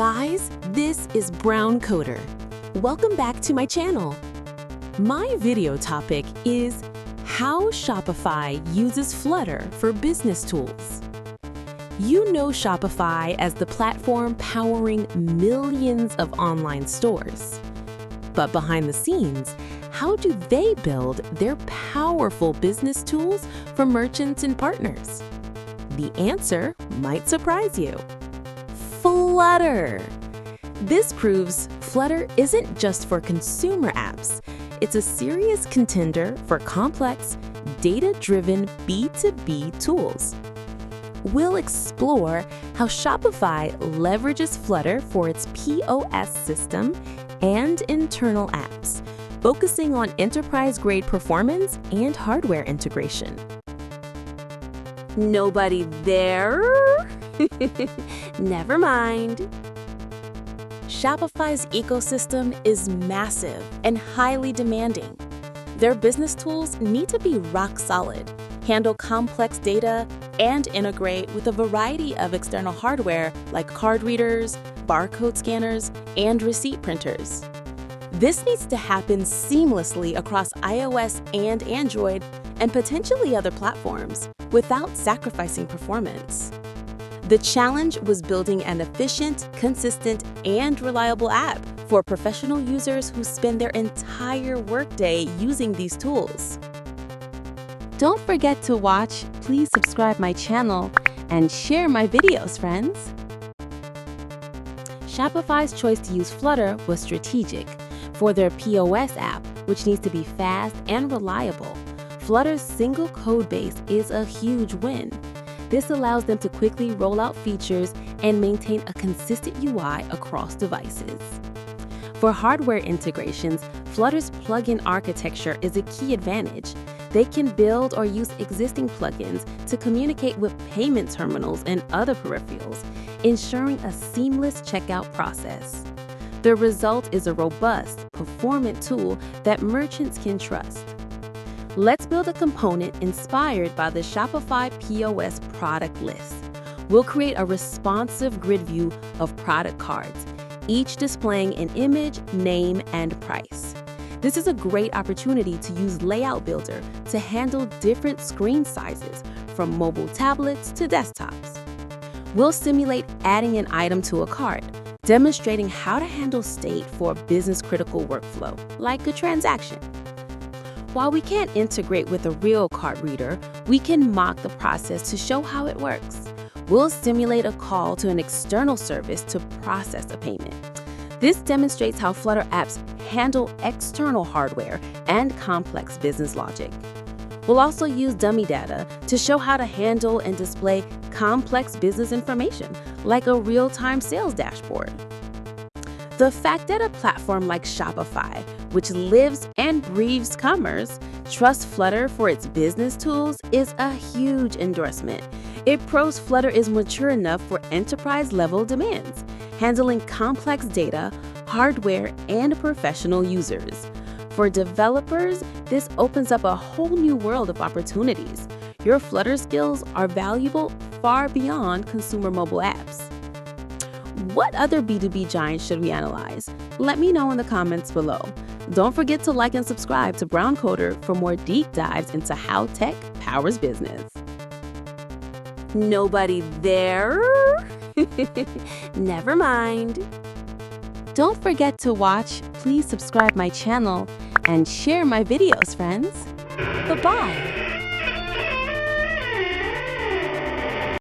guys, this is Brown Coder. Welcome back to my channel. My video topic is how Shopify uses Flutter for business tools. You know Shopify as the platform powering millions of online stores. But behind the scenes, how do they build their powerful business tools for merchants and partners? The answer might surprise you. Flutter. This proves Flutter isn't just for consumer apps. It's a serious contender for complex, data-driven B2B tools. We'll explore how Shopify leverages Flutter for its POS system and internal apps, focusing on enterprise-grade performance and hardware integration. Nobody there? Never mind. Shopify's ecosystem is massive and highly demanding. Their business tools need to be rock solid, handle complex data, and integrate with a variety of external hardware like card readers, barcode scanners, and receipt printers. This needs to happen seamlessly across iOS and Android and potentially other platforms without sacrificing performance. The challenge was building an efficient, consistent, and reliable app for professional users who spend their entire workday using these tools. Don't forget to watch, please subscribe my channel, and share my videos, friends. Shopify's choice to use Flutter was strategic. For their POS app, which needs to be fast and reliable, Flutter's single code base is a huge win. This allows them to quickly roll out features and maintain a consistent UI across devices. For hardware integrations, Flutter's plugin architecture is a key advantage. They can build or use existing plugins to communicate with payment terminals and other peripherals, ensuring a seamless checkout process. The result is a robust, performant tool that merchants can trust. Let's build a component inspired by the Shopify POS product list. We'll create a responsive grid view of product cards, each displaying an image, name, and price. This is a great opportunity to use Layout Builder to handle different screen sizes, from mobile tablets to desktops. We'll simulate adding an item to a cart, demonstrating how to handle state for a business-critical workflow, like a transaction. While we can't integrate with a real card reader, we can mock the process to show how it works. We'll simulate a call to an external service to process a payment. This demonstrates how Flutter apps handle external hardware and complex business logic. We'll also use dummy data to show how to handle and display complex business information, like a real-time sales dashboard. The fact that a platform like Shopify, which lives and breathes commerce, trusts Flutter for its business tools is a huge endorsement. It proves Flutter is mature enough for enterprise-level demands, handling complex data, hardware, and professional users. For developers, this opens up a whole new world of opportunities. Your Flutter skills are valuable far beyond consumer mobile apps. What other B2B giants should we analyze? Let me know in the comments below. Don't forget to like and subscribe to Brown Coder for more deep dives into how tech powers business. Nobody there? Never mind. Don't forget to watch, please subscribe my channel, and share my videos, friends. Bye-bye.